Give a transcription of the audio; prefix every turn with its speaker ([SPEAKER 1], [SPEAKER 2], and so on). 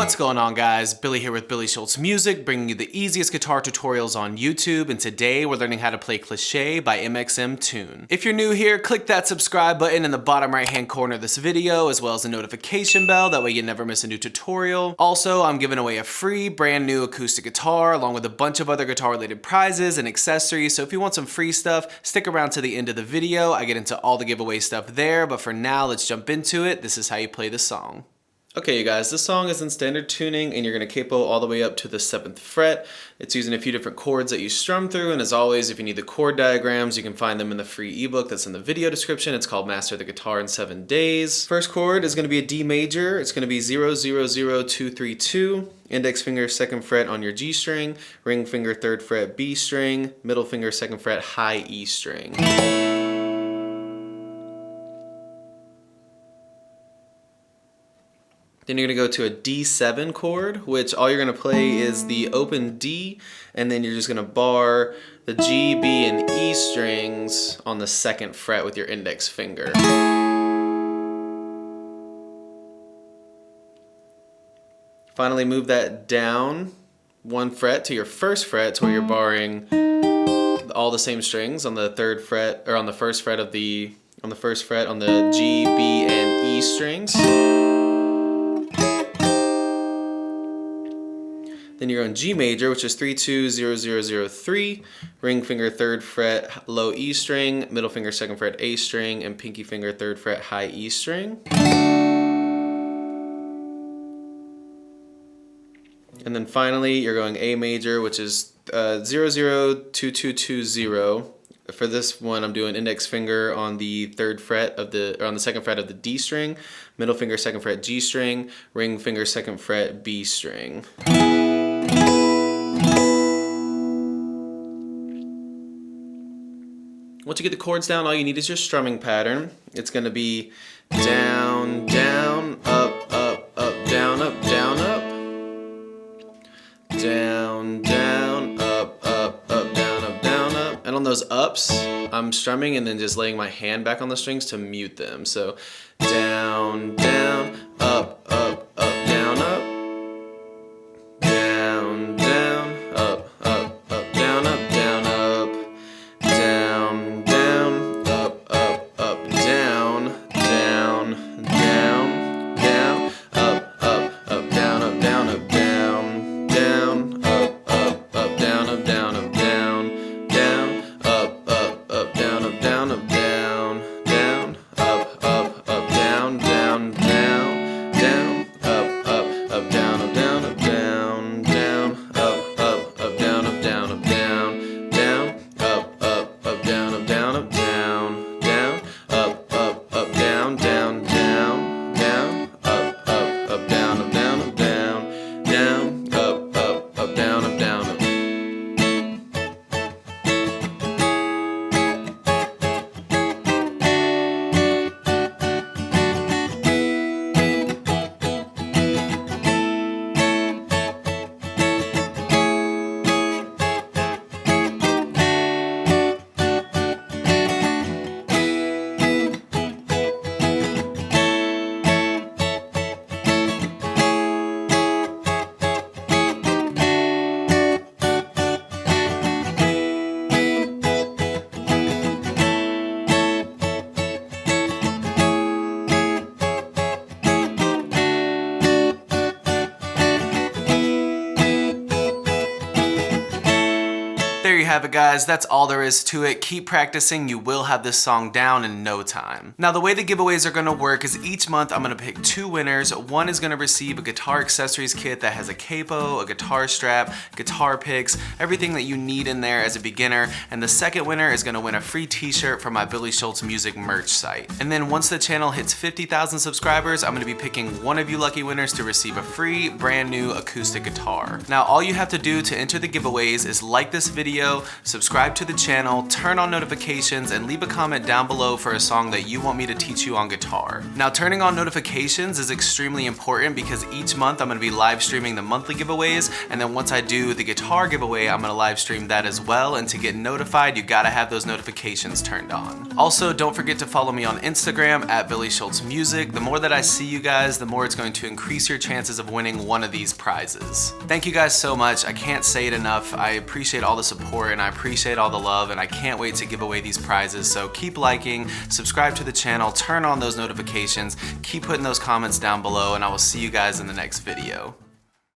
[SPEAKER 1] What's going on, guys? Billy here with billyshultzmusic, bringing you the easiest guitar tutorials on YouTube, and today we're learning how to play Cliché by mxmtoon. If you're new here, click that subscribe button in the bottom right hand corner of this video, as well as a notification bell, that way you never miss a new tutorial. Also, I'm giving away a free brand new acoustic guitar, along with a bunch of other guitar related prizes and accessories, so if you want some free stuff, stick around to the end of the video. I get into all the giveaway stuff there, but for now, let's jump into it. This is how you play the song. Okay, you guys, this song is in standard tuning, and you're going to capo all the way up to the 7th fret. It's using a few different chords that you strum through, and as always, if you need the chord diagrams, you can find them in the free ebook that's in the video description. It's called Master the Guitar in 7 Days. First chord is going to be a D major. It's going to be 0, 0, 0, 2, 3, 2. Index finger 2nd fret on your G string, ring finger 3rd fret B string, middle finger 2nd fret high E string. Then you're going to go to a D7 chord, which all you're going to play is the open D, and then you're just going to bar the G, B, and E strings on the 2nd fret with your index finger. Finally, move that down 1 fret to your 1st fret, to where you're barring all the same strings on the 3rd fret, or on the 1st fret of the, on the 1st fret on the G, B, and E strings. Then you're on G major, which is 3, 2, 0, 0, 0, 3, ring finger 3rd fret low E string, middle finger 2nd fret A string, and pinky finger 3rd fret high E string. And then finally, you're going A major, which is 0, 0, 2, 2, 2, 0. For this one, I'm doing index finger on the 3rd fret of the, or on the 2nd fret of the D string, middle finger 2nd fret G string, ring finger 2nd fret B string. Once you get the chords down, all you need is your strumming pattern. It's going to be down, down, up, up, up, down, up, down, up. Down, down, up, up, up, down, up, down, up. And on those ups, I'm strumming and then just laying my hand back on the strings to mute them. So down, down, up, up, up, down, up. Down, down, up, up, up, down, up, down, up. Down, down, up, up, up, down, down, down, down, up, up, up, down, up, down, up, down, down, up, up, up, down, up, down, up, down, down, up, up, up, down, up, down, up, down, down, up, up, up, down, down, down, down, up, up, up, down, up, down, up, down, down, up, up, up, down, up, down, up, down, down, up, up, up, down, up, down, up, down, down, up, up, up, down, down, down, down, up, up, up, down, up, down, up, down, down, up, up, up, down, up, down, up. There you have it, guys. That's all there is to it. Keep practicing. You will have this song down in no time. Now, the way the giveaways are going to work is each month I'm going to pick 2 winners. One is going to receive a guitar accessories kit that has a capo, a guitar strap, guitar picks, everything that you need in there as a beginner. And the second winner is going to win a free t-shirt from my Billy Schultz Music merch site. And then once the channel hits 50,000 subscribers, I'm going to be picking one of you lucky winners to receive a free brand new acoustic guitar. Now, all you have to do to enter the giveaways is like this video video, subscribe to the channel, turn on notifications, and leave a comment down below for a song that you want me to teach you on guitar. Now, turning on notifications is extremely important because each month I'm going to be live streaming the monthly giveaways, and then once I do the guitar giveaway, I'm going to live stream that as well, and to get notified, you gotta have those notifications turned on. Also, don't forget to follow me on Instagram at billyshultzmusic. The more that I see you guys, the more it's going to increase your chances of winning one of these prizes. Thank you guys so much. I can't say it enough. I appreciate all the support and I appreciate all the love, and I can't wait to give away these prizes. So keep liking, subscribe to the channel, turn on those notifications, keep putting those comments down below, and I will see you guys in the next video.